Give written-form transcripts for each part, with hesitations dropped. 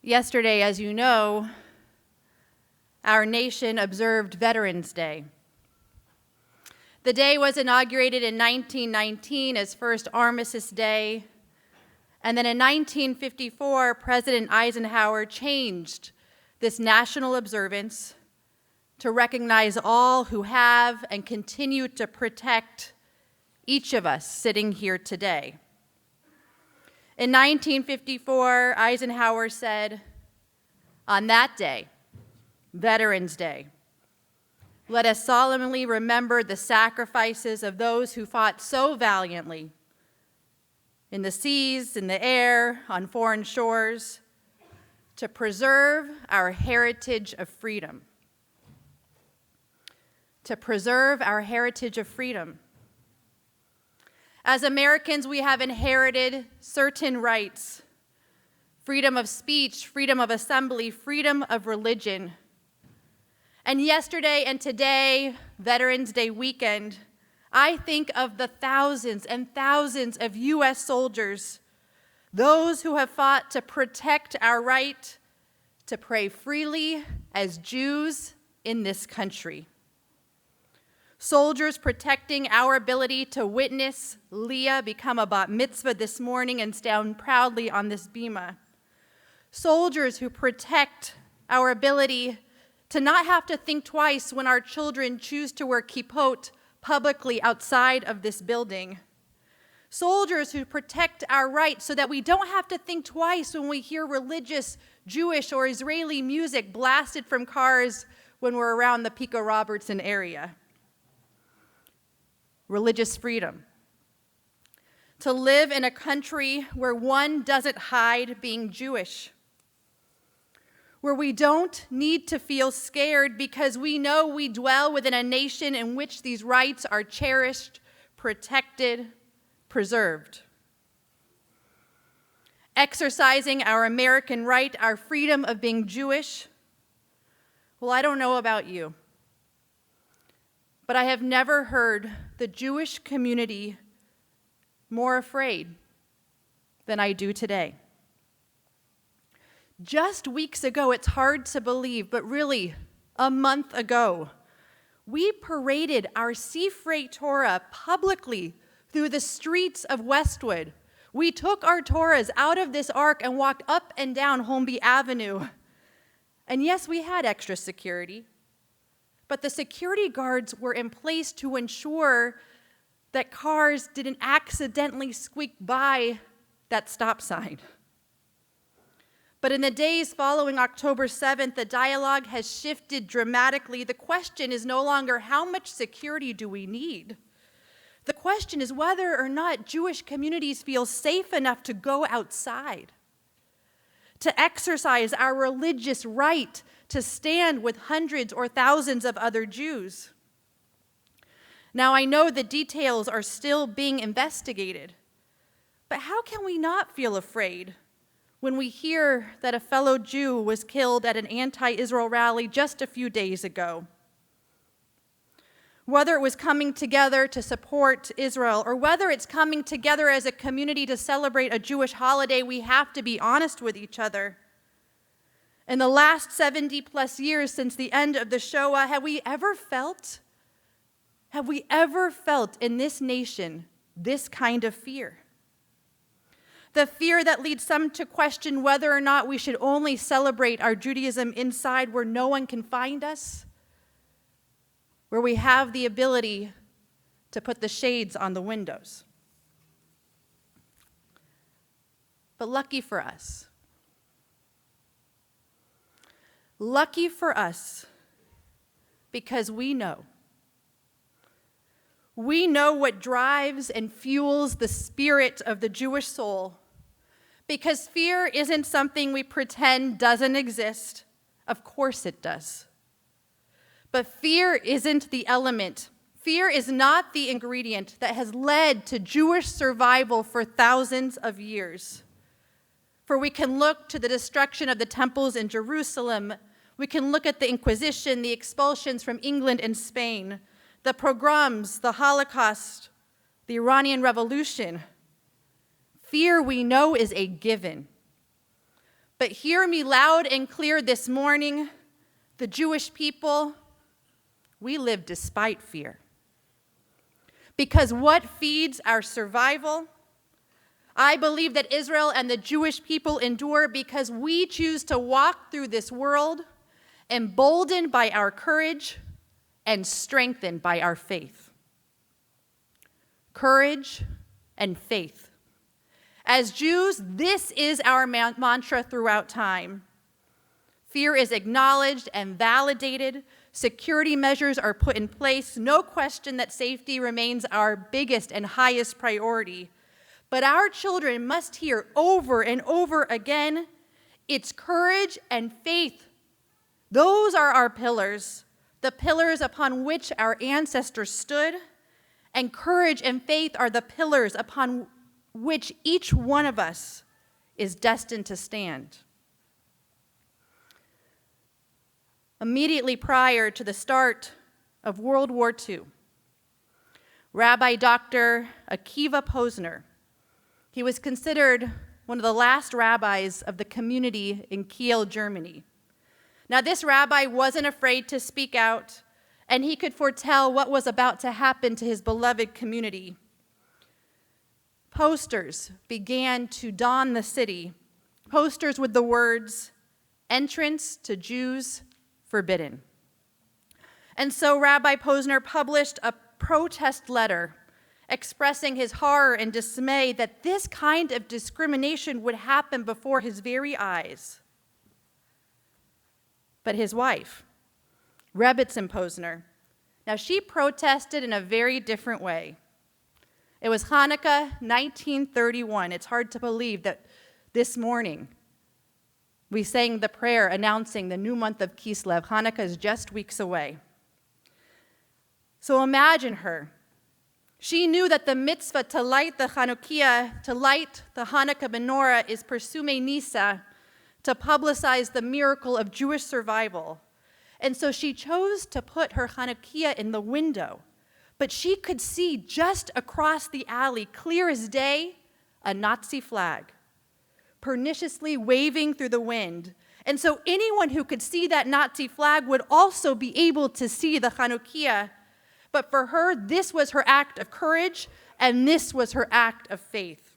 Yesterday, as you know, our nation observed Veterans Day. The day was inaugurated in 1919 as First Armistice Day, and then in 1954, President Eisenhower changed this national observance to recognize all who have and continue to protect each of us sitting here today. In 1954, Eisenhower said, "On that day, Veterans Day, let us solemnly remember the sacrifices of those who fought so valiantly in the seas, in the air, on foreign shores, to preserve our heritage of freedom." To preserve our heritage of freedom. As Americans, we have inherited certain rights: freedom of speech, freedom of assembly, freedom of religion. And yesterday and today, Veterans Day weekend, I think of the thousands and thousands of U.S. soldiers, those who have fought to protect our right to pray freely as Jews in this country. Soldiers protecting our ability to witness Leah become a bat mitzvah this morning and stand proudly on this bima. Soldiers who protect our ability to not have to think twice when our children choose to wear kippot publicly outside of this building. Soldiers who protect our right so that we don't have to think twice when we hear religious, Jewish, or Israeli music blasted from cars when we're around the Pico Robertson area. Religious freedom. To live in a country where one doesn't hide being Jewish. Where we don't need to feel scared because we know we dwell within a nation in which these rights are cherished, protected, preserved. Exercising our American right, our freedom of being Jewish. Well, I don't know about you, but I have never heard the Jewish community more afraid than I do today. Just weeks ago, it's hard to believe, but really a month ago, we paraded our Sifrei Torah publicly through the streets of Westwood. We took our Torahs out of this ark and walked up and down Holmby Avenue. And yes, we had extra security, but the security guards were in place to ensure that cars didn't accidentally squeak by that stop sign. But in the days following October 7th, the dialogue has shifted dramatically. The question is no longer how much security do we need? The question is whether or not Jewish communities feel safe enough to go outside, to exercise our religious right to stand with hundreds or thousands of other Jews. Now, I know the details are still being investigated, but how can we not feel afraid when we hear that a fellow Jew was killed at an anti-Israel rally just a few days ago? Whether it was coming together to support Israel or whether it's coming together as a community to celebrate a Jewish holiday, we have to be honest with each other. In the last 70 plus years since the end of the Shoah, have we ever felt in this nation this kind of fear? The fear that leads some to question whether or not we should only celebrate our Judaism inside where no one can find us, where we have the ability to put the shades on the windows. But lucky for us, because we know what drives and fuels the spirit of the Jewish soul. Because fear isn't something we pretend doesn't exist. Of course it does. But fear isn't the element. Fear is not the ingredient that has led to Jewish survival for thousands of years. For we can look to the destruction of the temples in Jerusalem. We can look at the Inquisition, the expulsions from England and Spain, the pogroms, the Holocaust, the Iranian Revolution. Fear, we know, is a given. But hear me loud and clear this morning, the Jewish people, we live despite fear. Because what feeds our survival? I believe that Israel and the Jewish people endure because we choose to walk through this world emboldened by our courage and strengthened by our faith. Courage and faith. As Jews, this is our mantra throughout time. Fear is acknowledged and validated. Security measures are put in place. No question that safety remains our biggest and highest priority. But our children must hear over and over again, it's courage and faith. Those are our pillars, the pillars upon which our ancestors stood. And courage and faith are the pillars upon which each one of us is destined to stand. Immediately prior to the start of World War II, Rabbi Dr. Akiva Posner, he was considered one of the last rabbis of the community in Kiel, Germany. Now, this rabbi wasn't afraid to speak out, and he could foretell what was about to happen to his beloved community. Posters began to don the city, posters with the words, "Entrance to Jews forbidden." And so Rabbi Posner published a protest letter expressing his horror and dismay that this kind of discrimination would happen before his very eyes. But his wife, Rabbi Posner, now she protested in a very different way. It was Hanukkah 1931. It's hard to believe that this morning we sang the prayer announcing the new month of Kislev. Hanukkah is just weeks away. So imagine her. She knew that the mitzvah to light the Chanukiah, to light the Hanukkah menorah, is Persume Nisa, to publicize the miracle of Jewish survival. And so she chose to put her Chanukiah in the window. But she could see just across the alley, clear as day, a Nazi flag, perniciously waving through the wind. And so anyone who could see that Nazi flag would also be able to see the Chanukiah. But for her, this was her act of courage, and this was her act of faith.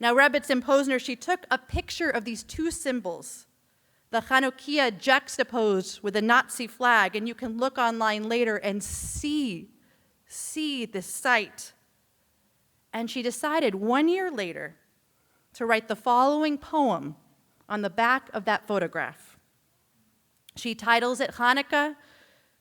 Now, Rabbi Posner, she took a picture of these two symbols, the Chanukiah juxtaposed with a Nazi flag, and you can look online later and see this sight. And she decided 1 year later to write the following poem on the back of that photograph. She titles it Hanukkah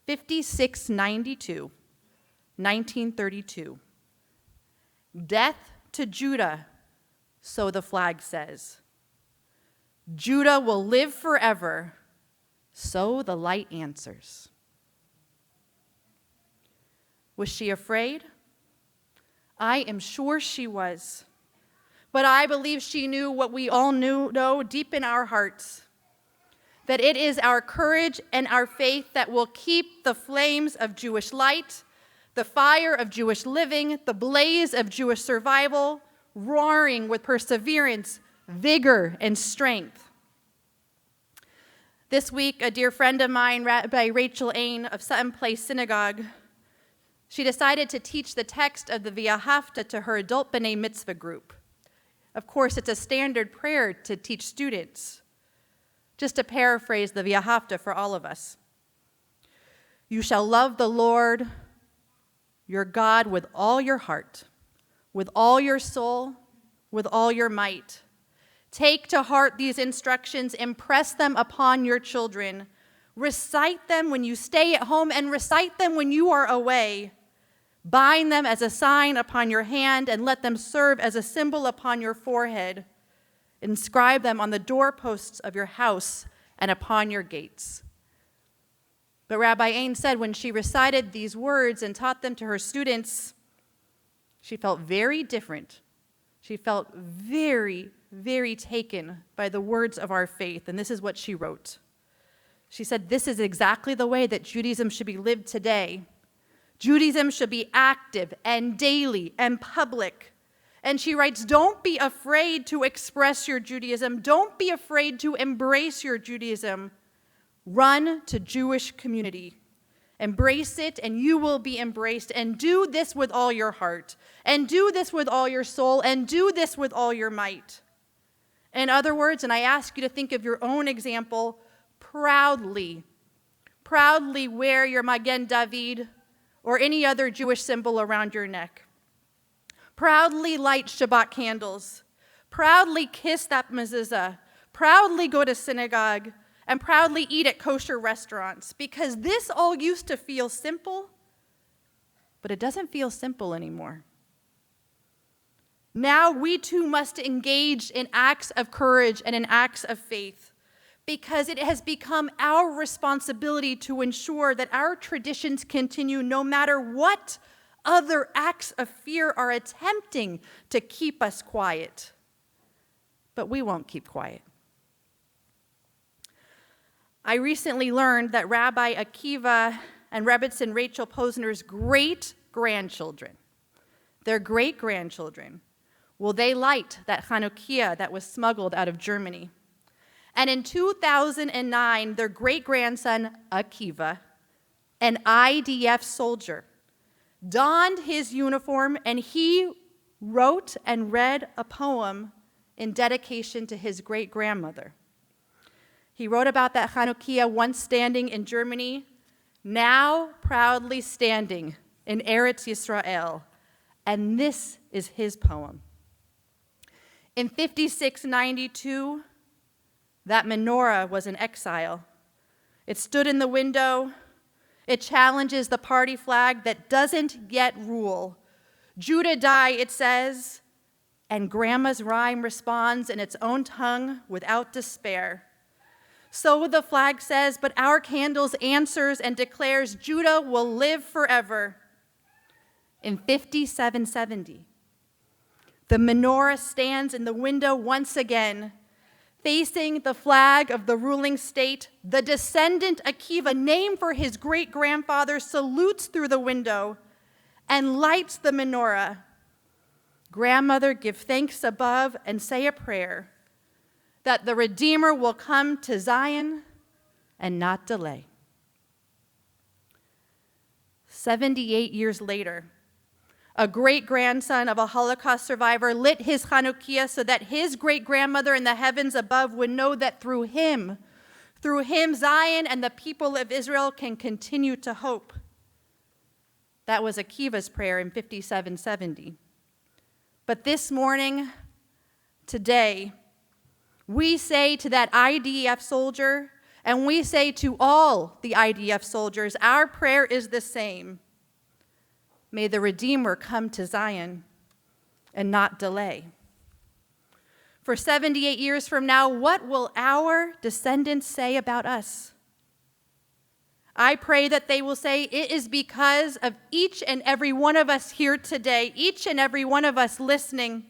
5692, 1932. Death to Judah, so the flag says. Judah will live forever, so the light answers. Was she afraid? I am sure she was. But I believe she knew what we all know deep in our hearts, that it is our courage and our faith that will keep the flames of Jewish light, the fire of Jewish living, the blaze of Jewish survival, roaring with perseverance, vigor, and strength. This week, a dear friend of mine, Rabbi Rachel Ain of Sutton Place Synagogue, she decided to teach the text of the V'ahavta to her adult B'nai Mitzvah group. Of course, it's a standard prayer to teach students. Just to paraphrase the V'ahavta for all of us. You shall love the Lord, your God, with all your heart, with all your soul, with all your might. Take to heart these instructions, impress them upon your children. Recite them when you stay at home and recite them when you are away. Bind them as a sign upon your hand and let them serve as a symbol upon your forehead. Inscribe them on the doorposts of your house and upon your gates. But Rabbi Ain said when she recited these words and taught them to her students, she felt very different. She felt very, very taken by the words of our faith. And this is what she wrote. She said, this is exactly the way that Judaism should be lived today. Judaism should be active and daily and public. And she writes, don't be afraid to express your Judaism. Don't be afraid to embrace your Judaism. Run to Jewish community. Embrace it, and you will be embraced. And do this with all your heart. And do this with all your soul. And do this with all your might. In other words, and I ask you to think of your own example, proudly wear your Magen David or any other Jewish symbol around your neck. Proudly light Shabbat candles. Proudly kiss that mezuzah. Proudly go to synagogue. And proudly eat at kosher restaurants. Because this all used to feel simple, but it doesn't feel simple anymore. Now we too must engage in acts of courage and in acts of faith, because it has become our responsibility to ensure that our traditions continue no matter what other acts of fear are attempting to keep us quiet. But we won't keep quiet. I recently learned that Rabbi Akiva and Rebbitzin Rachel Posner's great-grandchildren, their great-grandchildren, well, they light that Chanukiah that was smuggled out of Germany. And in 2009, their great-grandson, Akiva, an IDF soldier, donned his uniform and he wrote and read a poem in dedication to his great-grandmother. He wrote about that Chanukiah once standing in Germany, now proudly standing in Eretz Yisrael. And this is his poem. In 5692, that menorah was in exile. It stood in the window. It challenges the party flag that doesn't yet rule. Judah die, it says, and Grandma's rhyme responds in its own tongue without despair. So the flag says, but our candles answers and declares Judah will live forever. In 5770, the menorah stands in the window once again, facing the flag of the ruling state. The descendant Akiva, named for his great-grandfather, salutes through the window and lights the menorah. Grandmother, give thanks above and say a prayer that the Redeemer will come to Zion and not delay. 78 years later, a great-grandson of a Holocaust survivor lit his Chanukiah so that his great-grandmother in the heavens above would know that through him, Zion and the people of Israel can continue to hope. That was Akiva's prayer in 5770. But this morning, today, we say to that IDF soldier, and we say to all the IDF soldiers, our prayer is the same. May the Redeemer come to Zion and not delay. For 78 years from now, what will our descendants say about us? I pray that they will say, it is because of each and every one of us here today, each and every one of us listening,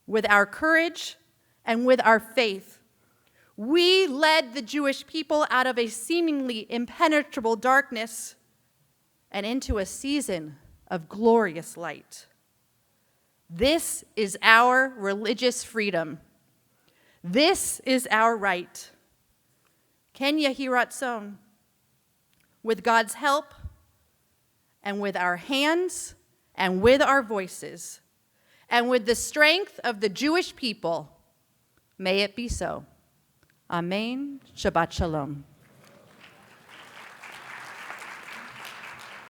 with our courage and with our faith. We led the Jewish people out of a seemingly impenetrable darkness and into a season of glorious light. This is our religious freedom. This is our right. Ken Yehi Ratzon, with God's help and with our hands and with our voices and with the strength of the Jewish people, may it be so. Amen. Shabbat Shalom.